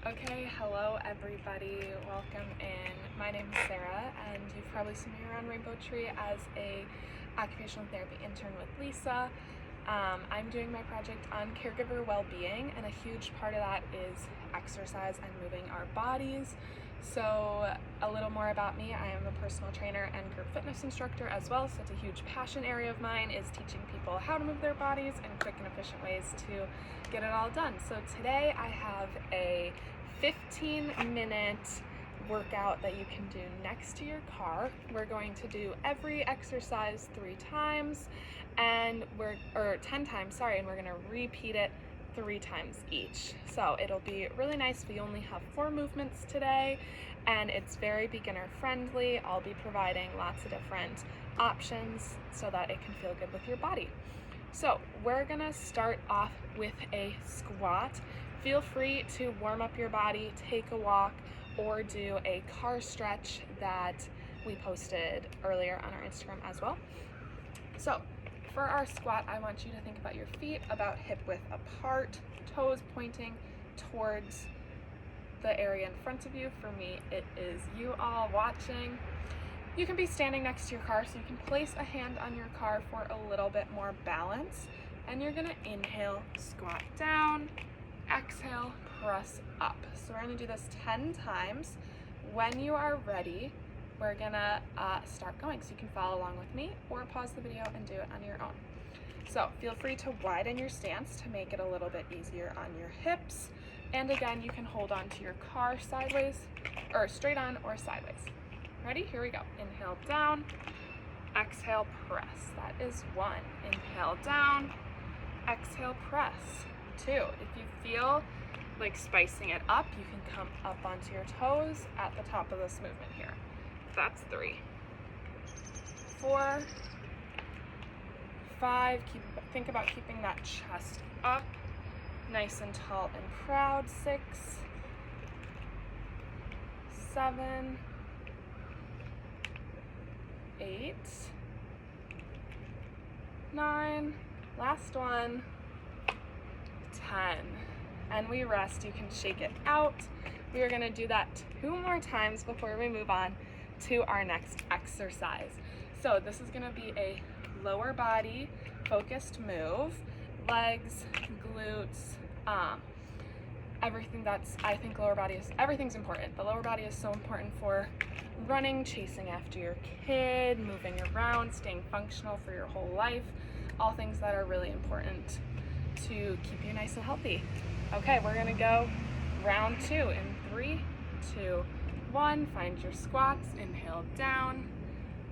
Okay, hello everybody, welcome in. My name is Sarah and you've probably seen me around Rainbow Tree as a occupational therapy intern with Lisa. I'm doing my project on caregiver well-being, and a huge part of that is exercise and moving our bodies. So a little more about me: I am a personal trainer and group fitness instructor as well, so it's a huge passion area of mine is teaching people how to move their bodies in quick and efficient ways to get it all done. So today I have a 15-minute workout that you can do next to your car. We're going to do every exercise 3 times and 10 times, sorry, and we're going to repeat it 3 times each. So it'll be really nice. We only have 4 movements today and it's very beginner friendly. I'll be providing lots of different options so that it can feel good with your body. So we're gonna start off with a squat. Feel free to warm up your body, take a walk, or do a car stretch that we posted earlier on our Instagram as well. So for our squat, I want you to think about your feet about hip width apart, toes pointing towards the area in front of you. For me, it is you all watching. You can be standing next to your car, so you can place a hand on your car for a little bit more balance. And you're gonna inhale, squat down, exhale, press up. So we're gonna do this 10 times. When you are ready, we're gonna start going. So you can follow along with me or pause the video and do it on your own. So feel free to widen your stance to make it a little bit easier on your hips. And again, you can hold on to your car sideways, or straight on or sideways. Ready? Here we go. Inhale down, exhale, press. That is 1. Inhale down, exhale, press. 2. If you feel like spicing it up, you can come up onto your toes at the top of this movement here. That's 3. 4, 5, think about keeping that chest up, nice and tall and proud. 6, 7, 8, 9, last one, 10. And we rest. You can shake it out. We are gonna do that 2 more times before we move on to our next exercise. So this is gonna be a lower body focused move, legs, glutes, everything. I think lower body is, everything's important. The lower body is so important for running, chasing after your kid, moving around, staying functional for your whole life, all things that are really important to keep you nice and healthy. Okay, we're gonna go round 2 in 3, 2, 1. Find your squats, inhale down,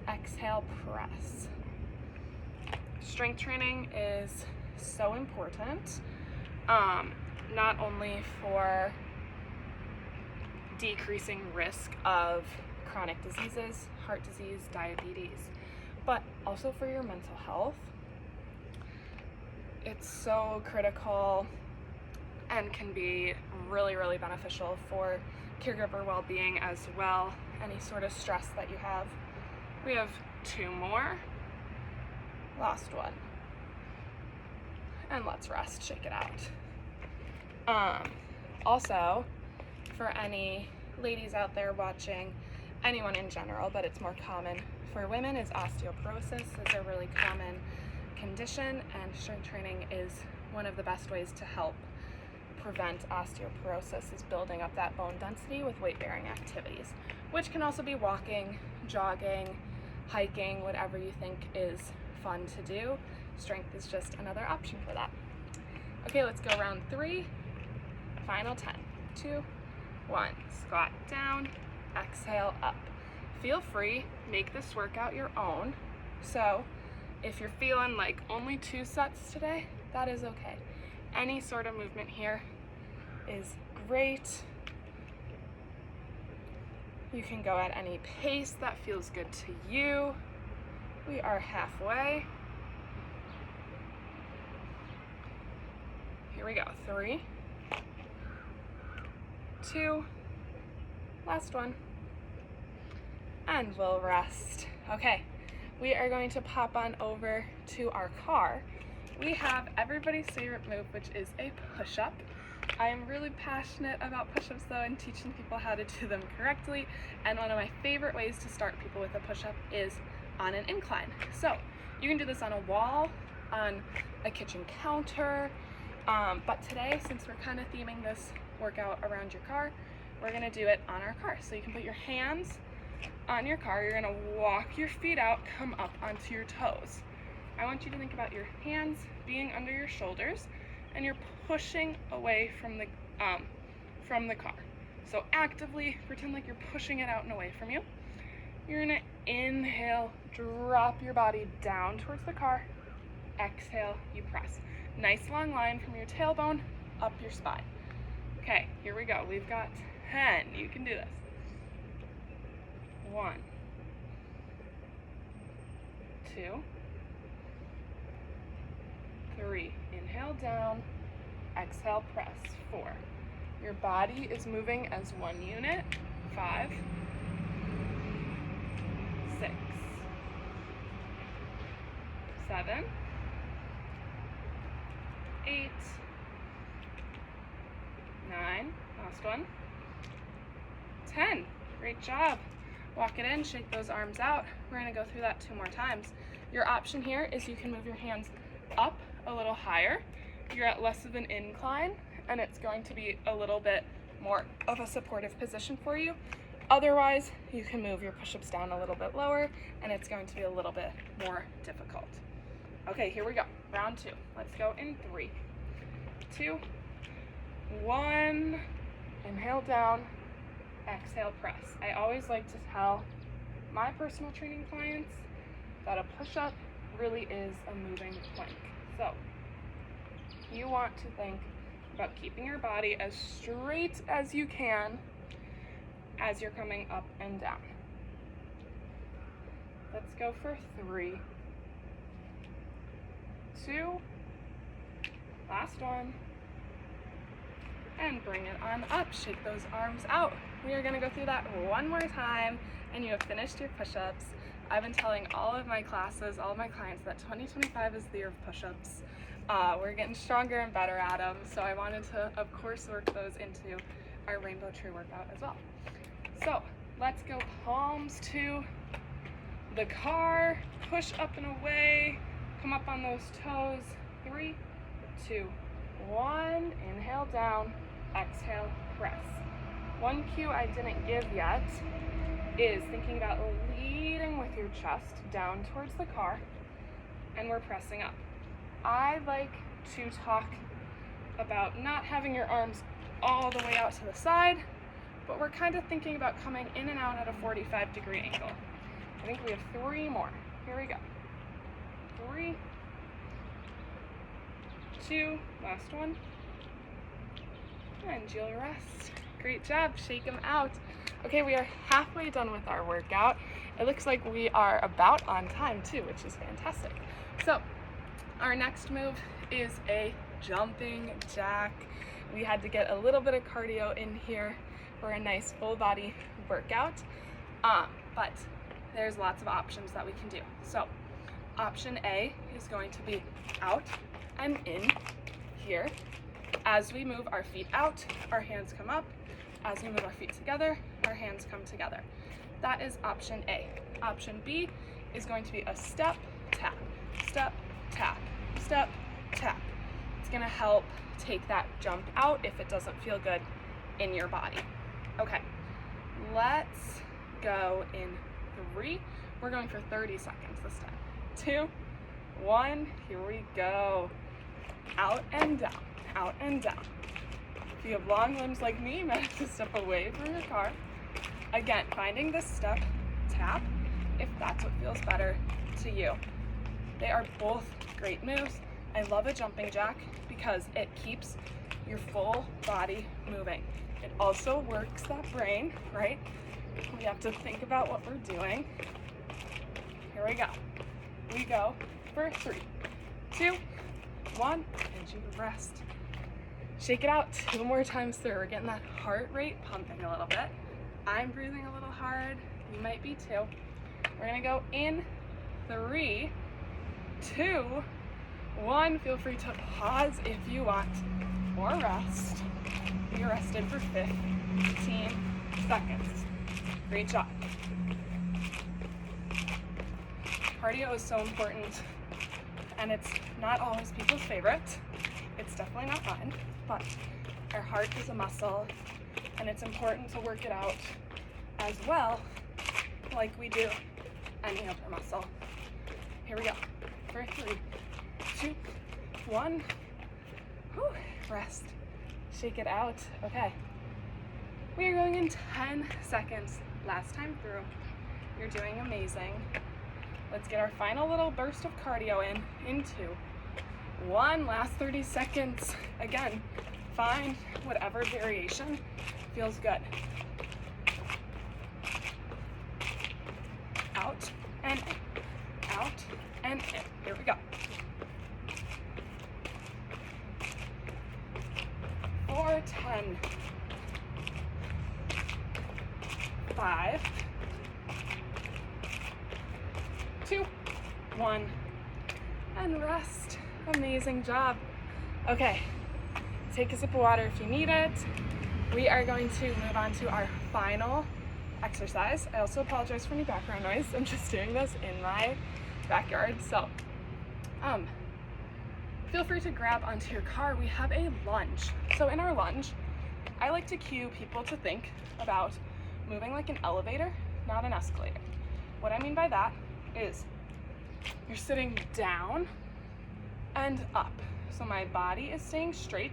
exhale, press. Strength training is so important, not only for decreasing risk of chronic diseases, heart disease, diabetes, but also for your mental health. It's so critical and can be really, really beneficial for caregiver well-being as well. Any sort of stress that you have. We have 2 more. Last one. And let's rest, shake it out. Also, for any ladies out there watching, anyone in general, but it's more common for women, is osteoporosis. It's a really common condition, and strength training is one of the best ways to help prevent osteoporosis, is building up that bone density with weight-bearing activities, which can also be walking, jogging, hiking, whatever you think is fun to do. Strength is just another option for that. Okay, let's go round 3, final 10, 2, 1, squat down, exhale up. Feel free, make this workout your own. So if you're feeling like only 2 sets today, that is okay. Any sort of movement here is great. You can go at any pace that feels good to you. We are halfway. Here we go. 3, 2, last one. And we'll rest. Okay, we are going to pop on over to our car. We have everybody's favorite move, which is a push-up. I am really passionate about push-ups though and teaching people how to do them correctly, and one of my favorite ways to start people with a push-up is on an incline. So you can do this on a wall, on a kitchen counter, but today, since we're kind of theming this workout around your car, we're gonna do it on our car. So you can put your hands on your car, you're gonna walk your feet out, come up onto your toes. I want you to think about your hands being under your shoulders and you're pushing away from the car. So actively pretend like you're pushing it out and away from you. You're gonna inhale, drop your body down towards the car. Exhale, you press. Nice long line from your tailbone up your spine. Okay, here we go. We've got 10. You can do this. 1, 2, 3. Inhale down, exhale, press. 4. Your body is moving as one unit. 5, 6, 7, 8, 9, last one, 10. Great job. Walk it in, shake those arms out. We're gonna go through that 2 more times. Your option here is you can move your hands up a little higher. You're at less of an incline and it's going to be a little bit more of a supportive position for you. Otherwise, you can move your push-ups down a little bit lower and it's going to be a little bit more difficult. Okay, here we go. Round 2. Let's go in 3, 2, 1. Inhale down, exhale, press. I always like to tell my personal training clients that a push-up really is a moving plank. So you want to think about keeping your body as straight as you can as you're coming up and down. Let's go for 3, 2, last one, and bring it on up. Shake those arms out. We are gonna go through that one more time and you have finished your push-ups. I've been telling all of my classes, all of my clients that 2025 is the year of push-ups. We're getting stronger and better at them, so I wanted to, of course, work those into our Rainbow Tree workout as well. So let's go palms to the car, push up and away, come up on those toes. 3, 2, 1, inhale down, exhale, press. One cue I didn't give yet is thinking about leading with your chest down towards the car, and we're pressing up. I like to talk about not having your arms all the way out to the side, but we're kind of thinking about coming in and out at a 45-degree angle. I think we have 3 more. Here we go. 3, 2, last one, and you'll rest. Great job, shake them out. Okay, we are halfway done with our workout. It looks like we are about on time too, which is fantastic. So our next move is a jumping jack. We had to get a little bit of cardio in here for a nice full body workout, but there's lots of options that we can do. So option A is going to be out and in here. As we move our feet out, our hands come up. As we move our feet together, our hands come together. That is option A. Option B is going to be a step, tap, step, tap, step, tap. It's gonna help take that jump out if it doesn't feel good in your body. Okay, let's go in 3. We're going for 30 seconds this time. 2, 1, here we go. Out and down, out and down. If you have long limbs like me, you might have to step away from your car. Again, finding this step, tap, if that's what feels better to you. They are both great moves. I love a jumping jack because it keeps your full body moving. It also works that brain, right? We have to think about what we're doing. Here we go. We go for 3, 2, 1, and you rest. Shake it out 2 more times through. We're getting that heart rate pumping a little bit. I'm breathing a little hard. You might be too. We're gonna go in 3, 2, 1. Feel free to pause if you want. or rest. Be rested for 15 seconds. Great job. Cardio is so important, and it's not always people's favorite. It's definitely not mine, but our heart is a muscle, and it's important to work it out as well, like we do any other muscle. Here we go. For 3, 2, 1. Whew. Rest. Shake it out. Okay. We are going in 10 seconds. Last time through. You're doing amazing. Let's get our final little burst of cardio in 2, 1. Last 30 seconds. Again, find whatever variation feels good. Out and in. Out and in. Here we go. 4, 10. 5, 2, 1, and rest. Amazing job. Okay, take a sip of water if you need it. We are going to move on to our final exercise. I also apologize for any background noise. I'm just doing this in my backyard. So, feel free to grab onto your car. We have a lunge. So in our lunge, I like to cue people to think about moving like an elevator, not an escalator. What I mean by that is you're sitting down and up. So my body is staying straight.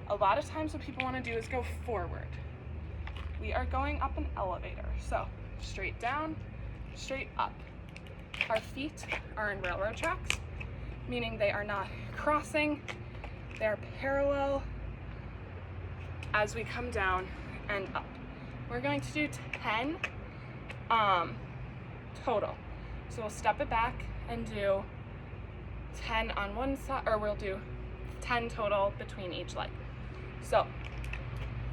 A lot of times what people want to do is go forward. We are going up an elevator. So straight down, straight up. Our feet are in railroad tracks, meaning they are not crossing. They're parallel as we come down and up. We're going to do 10 total. So we'll step it back and do 10 on one side, or we'll do 10 total between each leg. So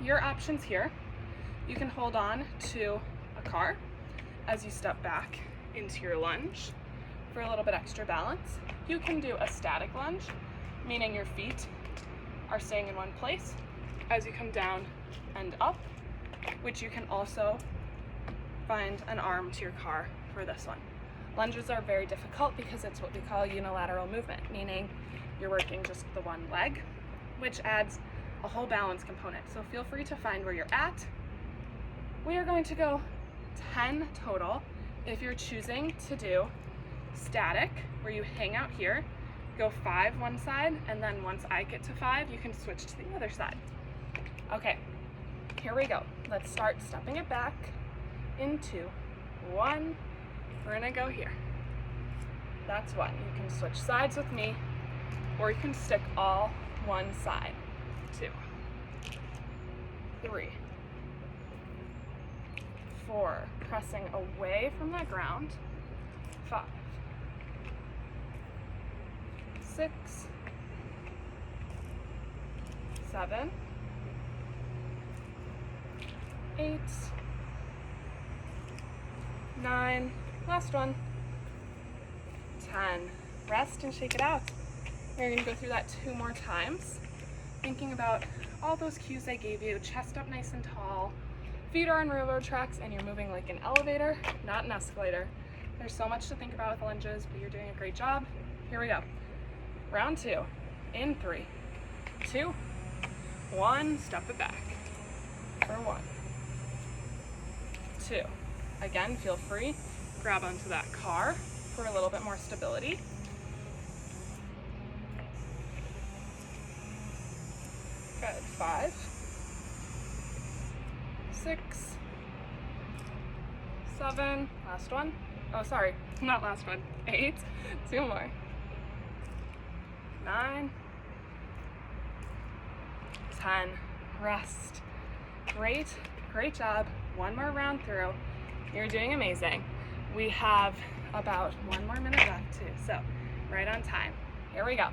your options here, you can hold on to a car as you step back into your lunge for a little bit extra balance. You can do a static lunge, meaning your feet are staying in one place as you come down and up, which you can also find an arm to your car for this one. Lunges are very difficult because it's what we call unilateral movement, meaning you're working just the one leg, which adds a whole balance component. So feel free to find where you're at. We are going to go 10 total. If you're choosing to do static, where you hang out here, go 5 one side, and then once I get to 5, you can switch to the other side. Okay, here we go. Let's start stepping it back in 2, 1. We're gonna go here. That's 1. You can switch sides with me, or you can stick all one side. 2, 3, 4, pressing away from the ground. 5, 6, 7, 8, 9, last one, 10. Rest and shake it out. We're gonna go through that 2 more times, thinking about all those cues I gave you. Chest up nice and tall, feet are on railroad tracks, and you're moving like an elevator, not an escalator. There's so much to think about with lunges, but you're doing a great job. Here we go. Round 2, in 3, 2, 1, step it back for 1, 2. Again, feel free, grab onto that car for a little bit more stability. Good, 5, 6, 7, last one. Oh, sorry, not last one. 8, 2 more. 9, 10, rest. Great job. 1 more round through. You're doing amazing. We have about 1 more minute left too, so right on time. Here we go.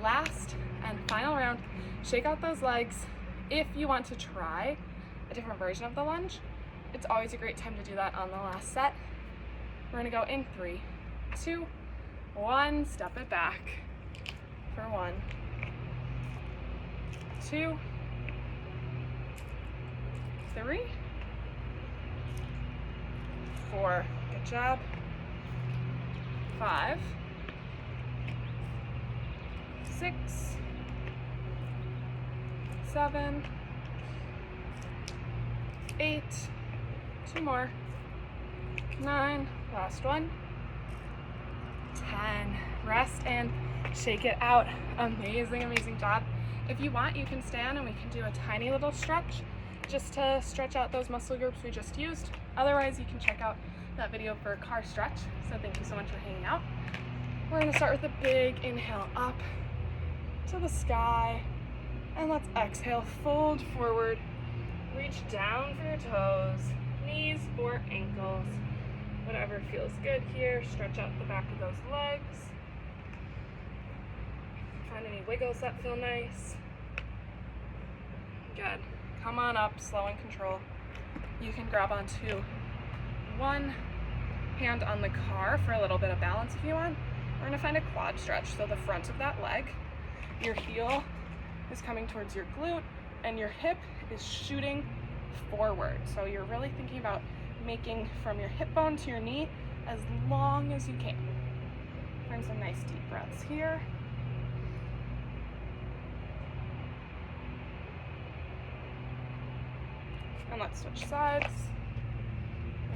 Last and final round. Shake out those legs. If you want to try a different version of the lunge, it's always a great time to do that on the last set. We're gonna go in 3, 2, 1, step it back for 1, 2, 3, 4, good job, 5, 6, 7, 8, 2 more, 9, last one, 10. Rest and shake it out. Amazing, amazing job. If you want, you can stand and we can do a tiny little stretch just to stretch out those muscle groups we just used. Otherwise, you can check out that video for a car stretch. So thank you so much for hanging out. We're gonna start with a big inhale up to the sky, and let's exhale, fold forward, reach down for your toes, knees or ankles, whatever feels good here. Stretch out the back of those legs. Find any wiggles that feel nice. Good. Come on up, slow and control. You can grab onto one hand on the car for a little bit of balance if you want. We're gonna find a quad stretch. So the front of that leg, your heel is coming towards your glute and your hip is shooting forward. So you're really thinking about making from your hip bone to your knee as long as you can. Find some nice deep breaths here. And let's switch sides.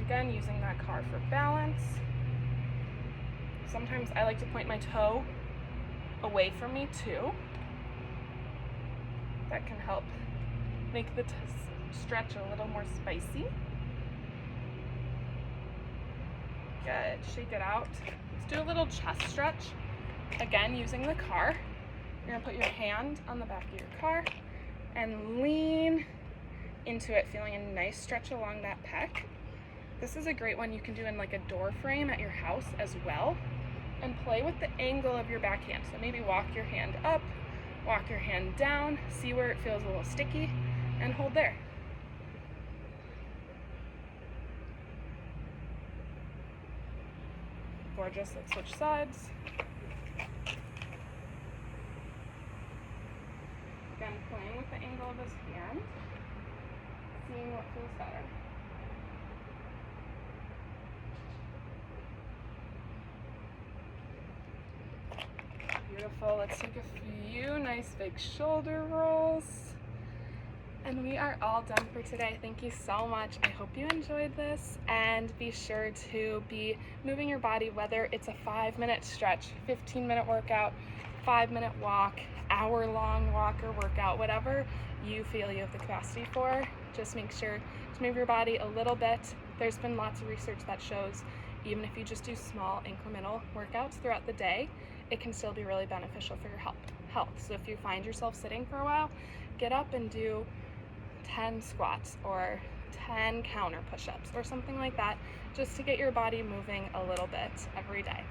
Again, using that car for balance. Sometimes I like to point my toe away from me too. That can help make the stretch a little more spicy. Good, shake it out. Let's do a little chest stretch. Again, using the car. You're gonna put your hand on the back of your car and lean into it, feeling a nice stretch along that pec. This is a great one you can do in like a door frame at your house as well, and play with the angle of your backhand. So maybe walk your hand up, walk your hand down, see where it feels a little sticky, and hold there. Gorgeous. Let's switch sides. Again, playing with the angle of his hand, seeing what feels better. Beautiful. Let's take a few nice big shoulder rolls. And we are all done for today. Thank you so much. I hope you enjoyed this, and be sure to be moving your body, whether it's a 5-minute stretch, 15-minute workout, 5-minute walk, hour-long walk or workout, whatever you feel you have the capacity for. Just make sure to move your body a little bit. There's been lots of research that shows even if you just do small incremental workouts throughout the day, it can still be really beneficial for your health. So if you find yourself sitting for a while, get up and do 10 squats or 10 counter push-ups or something like that, just to get your body moving a little bit every day.